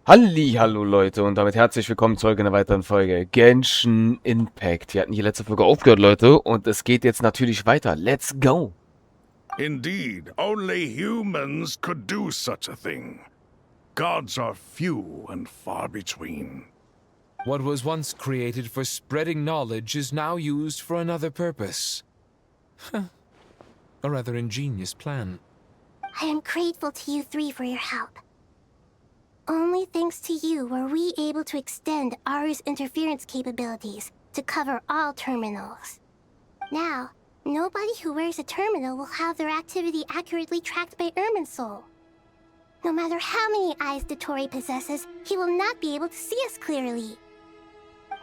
Hallo Leute und damit herzlich willkommen zurück in einer weiteren Folge Genshin Impact. Wir hatten die letzte Folge aufgehört, Leute, und es geht jetzt natürlich weiter. Let's go! Indeed, only humans could do such a thing. Gods are few and far between. What was once created for spreading knowledge is now used for another purpose. A rather ingenious plan. I am grateful to you three for your help. Only thanks to you were we able to extend Aru's interference capabilities to cover all terminals. Now, nobody who wears a terminal will have their activity accurately tracked by Irminsul. No matter how many eyes Dottore possesses, he will not be able to see us clearly.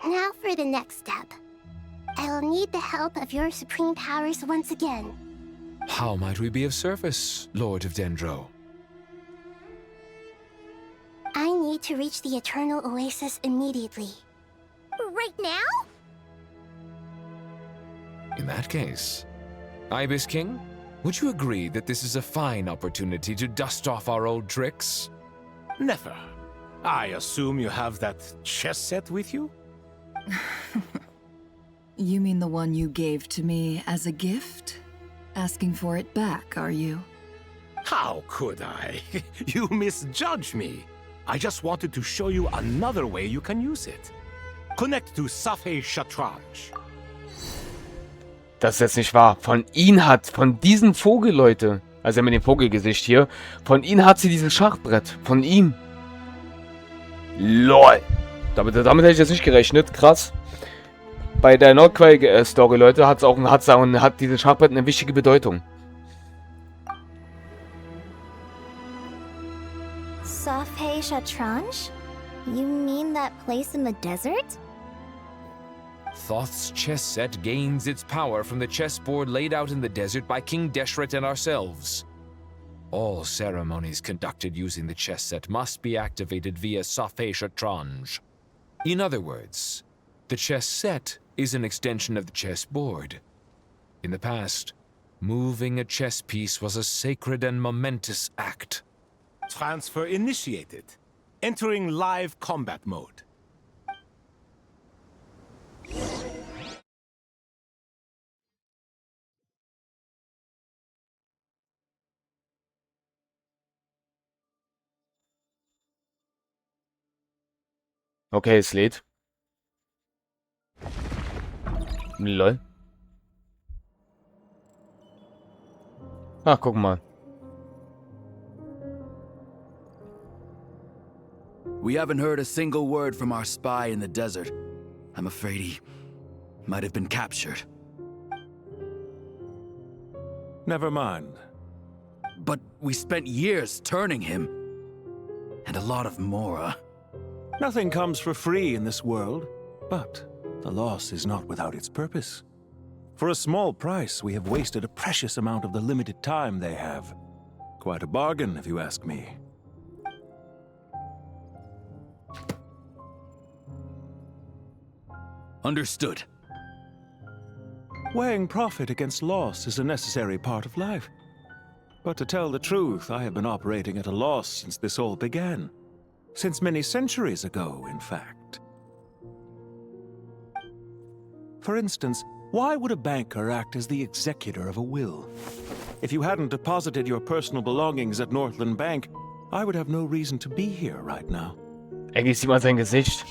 Now for the next step. I will need the help of your supreme powers once again. How might we be of service, Lord of Dendro? I need to reach the Eternal Oasis immediately. Right now? In that case, Ibis King, would you agree that this is a fine opportunity to dust off our old tricks? Never. I assume you have that chess set with you? You mean the one you gave to me as a gift? Asking for it back, are you? How could I? You misjudge me. I just wanted to show you another way you can use it. Connect to Safei Shatranj. Das ist jetzt nicht wahr. Von diesem Vogel, Leute, also mit dem Vogelgesicht hier, von ihm hat sie dieses Schachbrett. Von ihm. LOL. Damit hätte ich jetzt nicht gerechnet. Krass. Bei der Nordquake-Story, Leute, hat dieses Schachbrett eine wichtige Bedeutung. Safei Shatranj? You mean that place in the desert? Thoth's chess set gains its power from the chessboard laid out in the desert by King Deshret and ourselves. All ceremonies conducted using the chess set must be activated via Safei Shatranj. In other words, the chess set is an extension of the chessboard. In the past, moving a chess piece was a sacred and momentous act. Transfer initiated. Entering live combat mode. Okay, es lädt. LOL. Ach, guck mal. We haven't heard a single word from our spy in the desert. I'm afraid he might have been captured. Never mind. But we spent years turning him. And a lot of Mora. Nothing comes for free in this world, but the loss is not without its purpose. For a small price, we have wasted a precious amount of the limited time they have. Quite a bargain, if you ask me. Understood. Weighing profit against loss is a necessary part of life. But to tell the truth, I have been operating at a loss since this all began. Since many centuries ago, in fact. For instance, why would a banker act as the executor of a will? If you hadn't deposited your personal belongings at Northland Bank, I would have no reason to be here right now. Eigentlich sieht man sein Gesicht.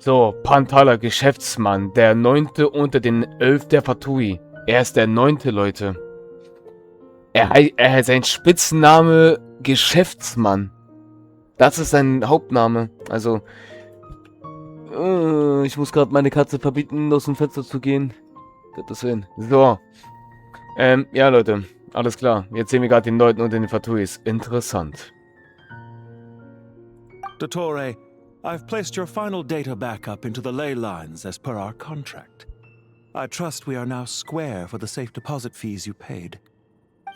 So, Pantala, Geschäftsmann, der Neunte unter den 11 der Fatui. Er ist der Neunte, Leute. Er hat sein Spitzname Geschäftsmann. Das ist sein Hauptname. Also, ich muss gerade meine Katze verbieten, aus dem Fenster zu gehen. Gottes Willen. So. Ja, Leute. Alles klar. Jetzt sehen wir gerade den Neunten unter den Fatuis. Interessant. Dottore, I've placed your final data backup into the ley lines as per our contract. I trust we are now square for the safe deposit fees you paid.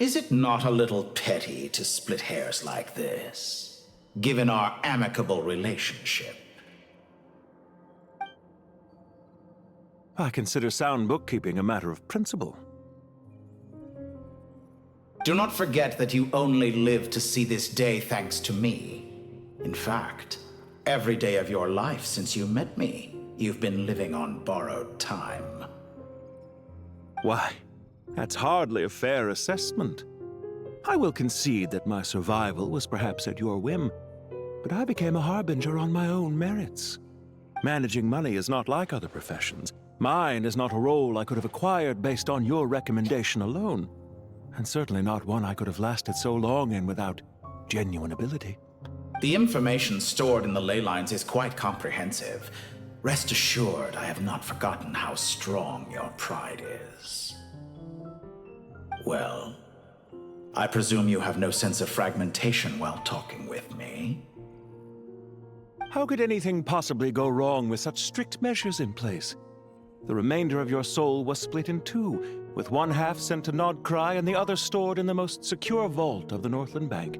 Is it not a little petty to split hairs like this, given our amicable relationship? I consider sound bookkeeping a matter of principle. Do not forget that you only live to see this day thanks to me. In fact, every day of your life since you met me, you've been living on borrowed time. Why, that's hardly a fair assessment. I will concede that my survival was perhaps at your whim, but I became a harbinger on my own merits. Managing money is not like other professions. Mine is not a role I could have acquired based on your recommendation alone, and certainly not one I could have lasted so long in without genuine ability. The information stored in the ley lines is quite comprehensive. Rest assured, I have not forgotten how strong your pride is. Well, I presume you have no sense of fragmentation while talking with me. How could anything possibly go wrong with such strict measures in place? The remainder of your soul was split in two, with one half sent to Nordcry and the other stored in the most secure vault of the Northland Bank.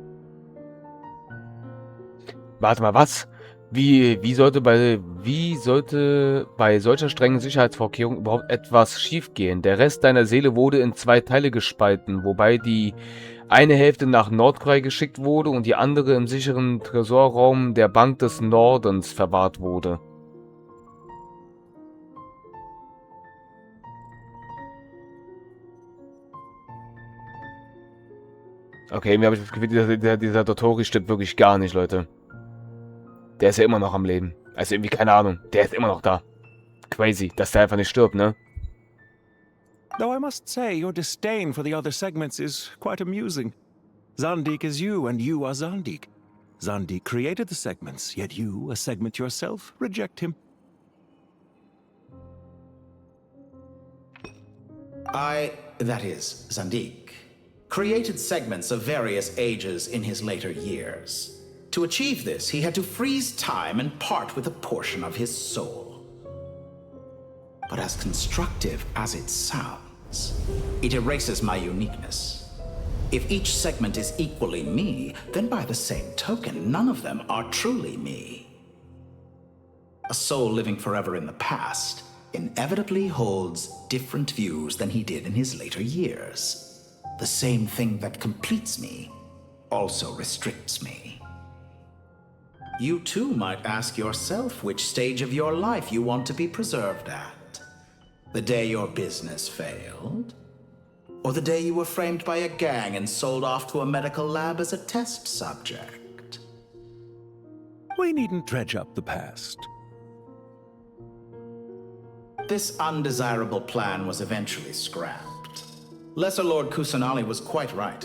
Warte mal, was? Wie sollte bei solcher strengen Sicherheitsvorkehrungen überhaupt etwas schiefgehen? Der Rest deiner Seele wurde in 2 Teile gespalten, wobei die eine Hälfte nach Nordkreis geschickt wurde und die andere im sicheren Tresorraum der Bank des Nordens verwahrt wurde. Okay, mir habe ich das Gefühl, dieser Dottori stimmt wirklich gar nicht, Leute. Der ist ja immer noch am Leben. Also irgendwie, keine Ahnung. Der ist immer noch da. Crazy, dass der einfach nicht stirbt, ne? Though I must say, your disdain for the other segments is quite amusing. Zandik is you, and you are Zandik. Zandik created the segments, yet you, a segment yourself, reject him. That is, Zandik, created segments of various ages in his later years. To achieve this, he had to freeze time and part with a portion of his soul. But as constructive as it sounds, it erases my uniqueness. If each segment is equally me, then by the same token, none of them are truly me. A soul living forever in the past inevitably holds different views than he did in his later years. The same thing that completes me also restricts me. You too might ask yourself which stage of your life you want to be preserved at. The day your business failed? Or the day you were framed by a gang and sold off to a medical lab as a test subject? We needn't dredge up the past. This undesirable plan was eventually scrapped. Lesser Lord Kusanali was quite right.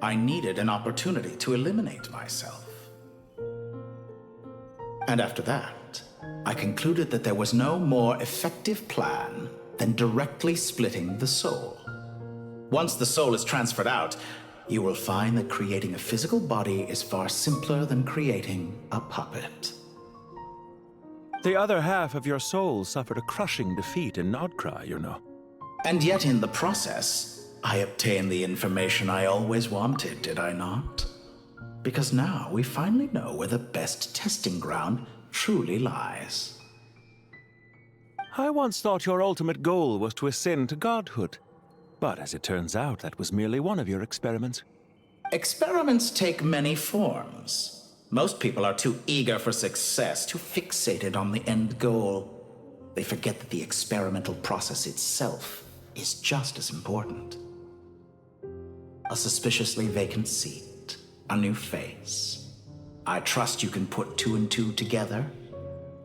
I needed an opportunity to eliminate myself. And after that, I concluded that there was no more effective plan than directly splitting the soul. Once the soul is transferred out, you will find that creating a physical body is far simpler than creating a puppet. The other half of your soul suffered a crushing defeat in Nordcry, you know. And yet in the process, I obtained the information I always wanted, did I not? Because now we finally know where the best testing ground truly lies. I once thought your ultimate goal was to ascend to godhood. But as it turns out, that was merely one of your experiments. Experiments take many forms. Most people are too eager for success, too fixated on the end goal. They forget that the experimental process itself is just as important. A suspiciously vacant seat. A new face. I trust you can put 2 and 2 together.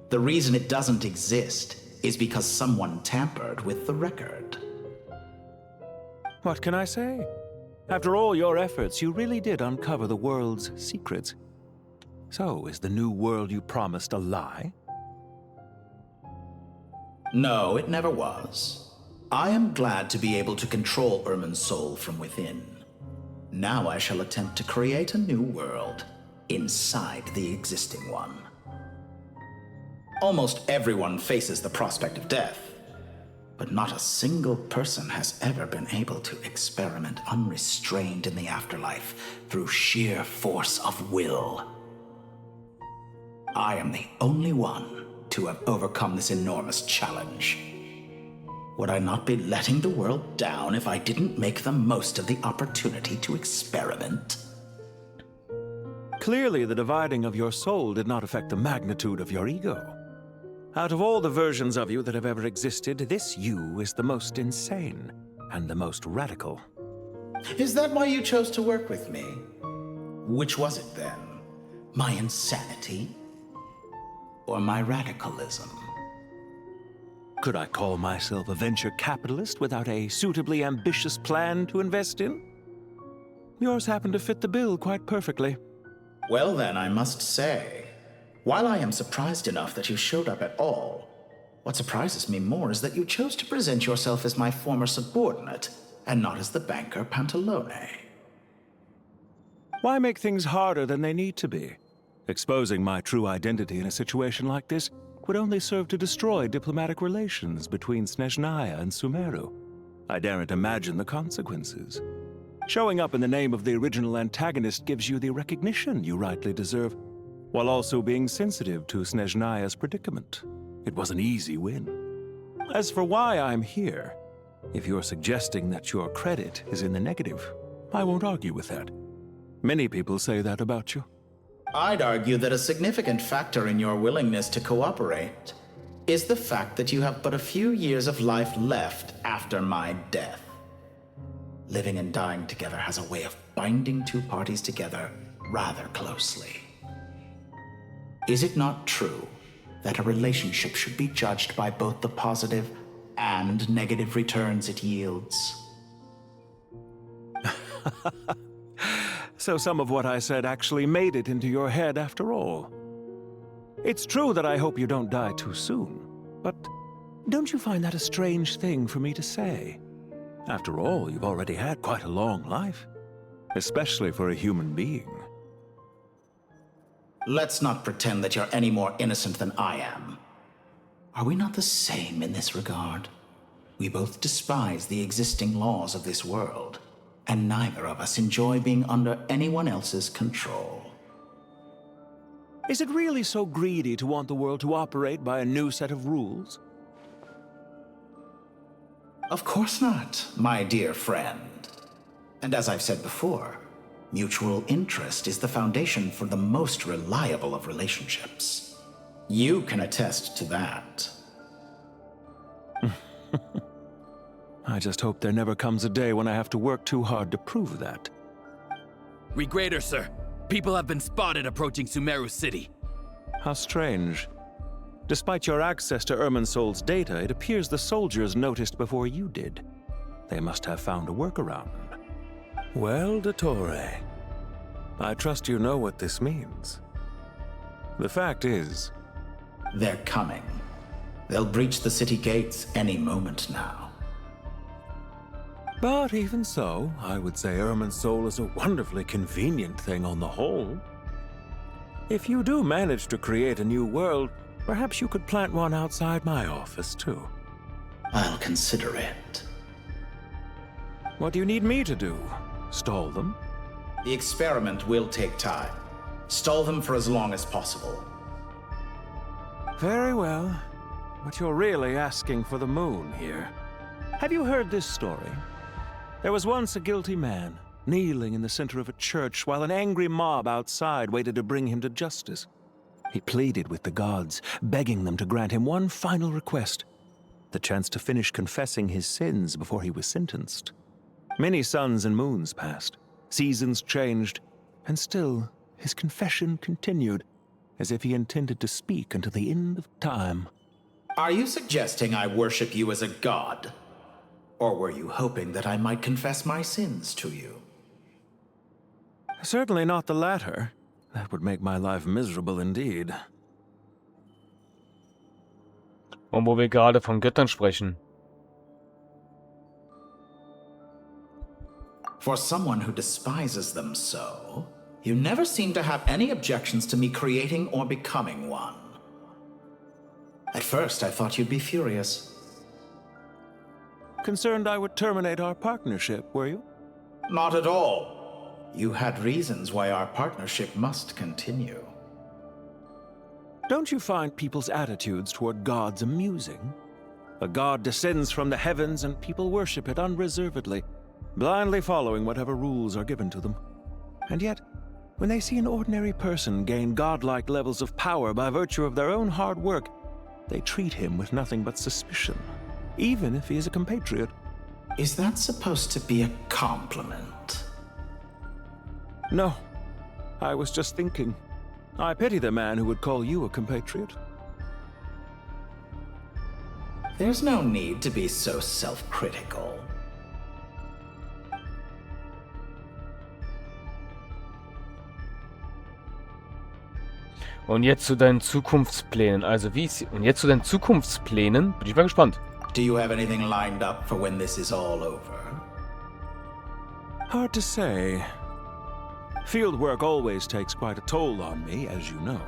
The reason it doesn't exist is because someone tampered with the record. What can I say? After all your efforts, you really did uncover the world's secrets. So, is the new world you promised a lie? No, it never was. I am glad to be able to control Irmin's soul from within. Now I shall attempt to create a new world inside the existing one. Almost everyone faces the prospect of death, but not a single person has ever been able to experiment unrestrained in the afterlife through sheer force of will. I am the only one to have overcome this enormous challenge. Would I not be letting the world down if I didn't make the most of the opportunity to experiment? Clearly, the dividing of your soul did not affect the magnitude of your ego. Out of all the versions of you that have ever existed, this you is the most insane and the most radical. Is that why you chose to work with me? Which was it then? My insanity? Or my radicalism? Could I call myself a venture capitalist without a suitably ambitious plan to invest in? Yours happened to fit the bill quite perfectly. Well then, I must say, while I am surprised enough that you showed up at all, what surprises me more is that you chose to present yourself as my former subordinate, and not as the banker Pantalone. Why make things harder than they need to be? Exposing my true identity in a situation like this would only serve to destroy diplomatic relations between Snezhnaya and Sumeru. I daren't imagine the consequences. Showing up in the name of the original antagonist gives you the recognition you rightly deserve, while also being sensitive to Snezhnaya's predicament. It was an easy win. As for why I'm here, if you're suggesting that your credit is in the negative, I won't argue with that. Many people say that about you. I'd argue that a significant factor in your willingness to cooperate is the fact that you have but a few years of life left after my death. Living and dying together has a way of binding two parties together rather closely. Is it not true that a relationship should be judged by both the positive and negative returns it yields? So some of what I said actually made it into your head after all. It's true that I hope you don't die too soon, but don't you find that a strange thing for me to say? After all, you've already had quite a long life, especially for a human being. Let's not pretend that you're any more innocent than I am. Are we not the same in this regard? We both despise the existing laws of this world, and neither of us enjoy being under anyone else's control. Is it really so greedy to want the world to operate by a new set of rules? Of course not, my dear friend. And as I've said before, mutual interest is the foundation for the most reliable of relationships. You can attest to that. I just hope there never comes a day when I have to work too hard to prove that. Regreater, sir. People have been spotted approaching Sumeru City. How strange. Despite your access to Irminsol's data, it appears the soldiers noticed before you did. They must have found a workaround. Well, Dottore, I trust you know what this means. The fact is... They're coming. They'll breach the city gates any moment now. But even so, I would say Irminsol is a wonderfully convenient thing on the whole. If you do manage to create a new world, perhaps you could plant one outside my office, too. I'll consider it. What do you need me to do? Stall them? The experiment will take time. Stall them for as long as possible. Very well. But you're really asking for the moon here. Have you heard this story? There was once a guilty man, kneeling in the center of a church while an angry mob outside waited to bring him to justice. He pleaded with the gods, begging them to grant him one final request, the chance to finish confessing his sins before he was sentenced. Many suns and moons passed, seasons changed, and still his confession continued, as if he intended to speak until the end of time. Are you suggesting I worship you as a god? Or were you hoping that I might confess my sins to you? Certainly not the latter. That would make my life miserable indeed. Und wo wir gerade von Göttern sprechen. For someone who despises them so, you never seem to have any objections to me creating or becoming one. At first, I thought you'd be furious. Concerned I would terminate our partnership, were you? Not at all. You had reasons why our partnership must continue. Don't you find people's attitudes toward gods amusing? A god descends from the heavens and people worship it unreservedly, blindly following whatever rules are given to them. And yet, when they see an ordinary person gain godlike levels of power by virtue of their own hard work, they treat him with nothing but suspicion, even if he is a compatriot. Is that supposed to be a compliment? No. I was just thinking. I pity the man who would call you a compatriot. There's no need to be so self-critical. Und jetzt zu deinen Zukunftsplänen. Also und jetzt zu deinen Zukunftsplänen. Bin ich mal gespannt. Do you have anything lined up for when this is all over? Hard to say. Field work always takes quite a toll on me, as you know.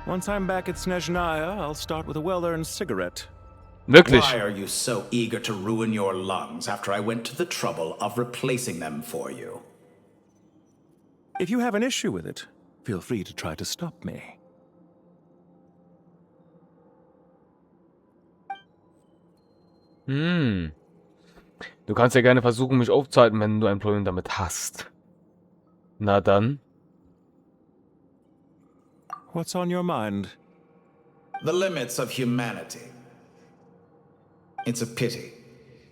Once I'm back at Snezhnaya, I'll start with a well-earned cigarette. Wirklich? Why are you so eager to ruin your lungs after I went to the trouble of replacing them for you? If you have an issue with it, feel free to try to stop me. Du kannst ja gerne versuchen, mich aufzuhalten, wenn du ein Problem damit hast. Na dann. What's on your mind? The limits of humanity. It's a pity.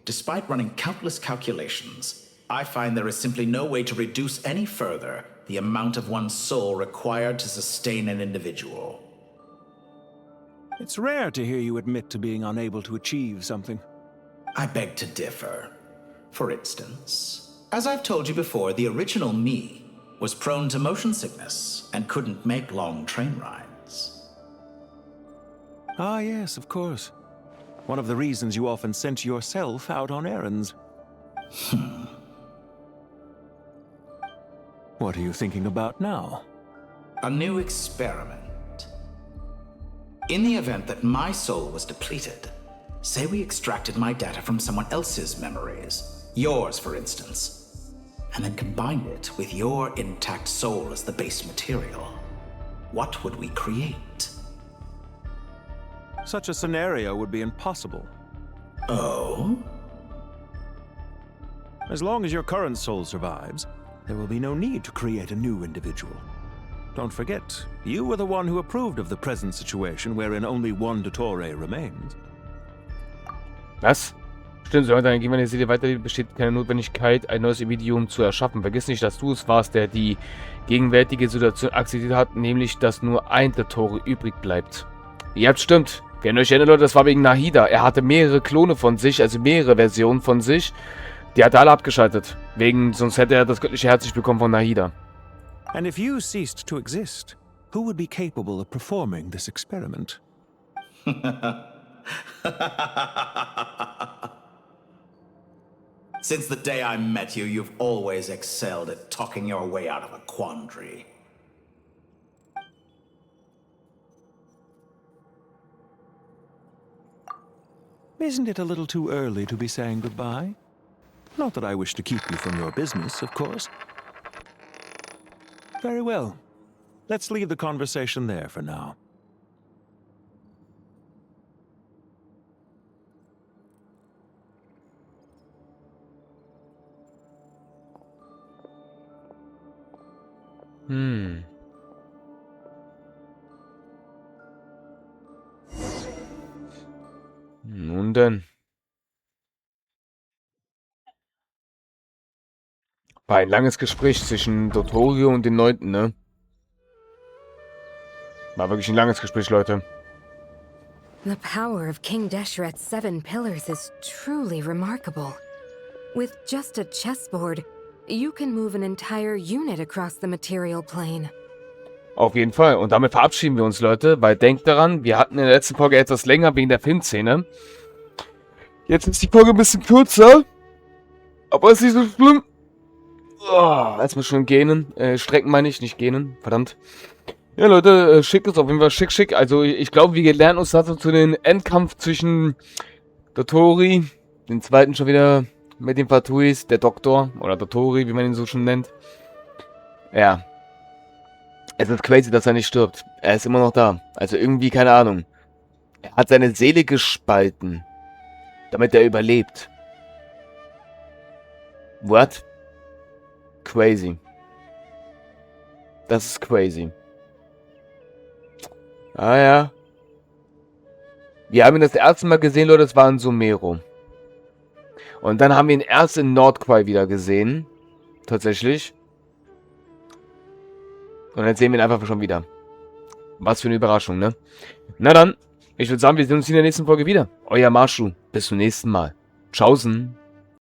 Despite running countless calculations, I find there is simply no way to reduce any further the amount of one's soul required to sustain an individual. It's rare to hear you admit to being unable to achieve something. I beg to differ. For instance, as I've told you before, the original me was prone to motion sickness and couldn't make long train rides. Ah, yes, of course. One of the reasons you often sent yourself out on errands. What are you thinking about now? A new experiment. In the event that my soul was depleted, say we extracted my data from someone else's memories, yours for instance, and then combined it with your intact soul as the base material, what would we create? Such a scenario would be impossible. Oh? As long as your current soul survives, there will be no need to create a new individual. Don't forget, you were the one who approved of the present situation wherein only one Dottore remains. Was? Stimmt, solange deine gegenwärtige Seele weiterlebt, besteht keine Notwendigkeit, ein neues Individuum zu erschaffen. Vergiss nicht, dass du es warst, der die gegenwärtige Situation akzeptiert hat, nämlich, dass nur ein Dottore übrig bleibt. Ihr habt stimmt. Wenn ihr euch erinnert, Leute, das war wegen Nahida. Er hatte mehrere Klone von sich, also mehrere Versionen von sich. Die hat er alle abgeschaltet. Sonst hätte er das göttliche Herz nicht bekommen von Nahida. And if you ceased to exist, who would be capable of performing this experiment? Since the day I met you, you've always excelled at talking your way out of a quandary. Isn't it a little too early to be saying goodbye? Not that I wish to keep you from your business, of course. Very well. Let's leave the conversation there for now. Nun denn. War ein langes Gespräch zwischen Dottore und den Neunten, ne? War wirklich ein langes Gespräch, Leute. The power of King Deshret's 7 pillars is truly remarkable. With just a chessboard, you can move an entire unit across the material plane. Auf jeden Fall. Und damit verabschieden wir uns, Leute, weil denkt daran, wir hatten in der letzten Folge etwas länger wegen der Filmszene. Jetzt ist die Folge ein bisschen kürzer. Aber ist nicht so schlimm. Oh, erstmal schon gähnen. Strecken meine ich, nicht gähnen. Verdammt. Ja, Leute, schick ist auf jeden Fall schick. Also, ich glaube, wir lernen uns dazu zu den Endkampf zwischen Dottori, den zweiten schon wieder mit den Fatuis, der Doktor, oder Dottori, wie man ihn so schon nennt. Ja. Es ist crazy, dass er nicht stirbt. Er ist immer noch da. Also irgendwie, keine Ahnung. Er hat seine Seele gespalten. Damit er überlebt. What? Crazy. Das ist crazy. Ah ja. Wir haben ihn das erste Mal gesehen, Leute, das war in Sumero. Und dann haben wir ihn erst in Nordquai wieder gesehen. Tatsächlich. Und jetzt sehen wir ihn einfach schon wieder. Was für eine Überraschung, ne? Na dann, ich würde sagen, wir sehen uns in der nächsten Folge wieder. Euer Masho. Bis zum nächsten Mal. Tschaußen.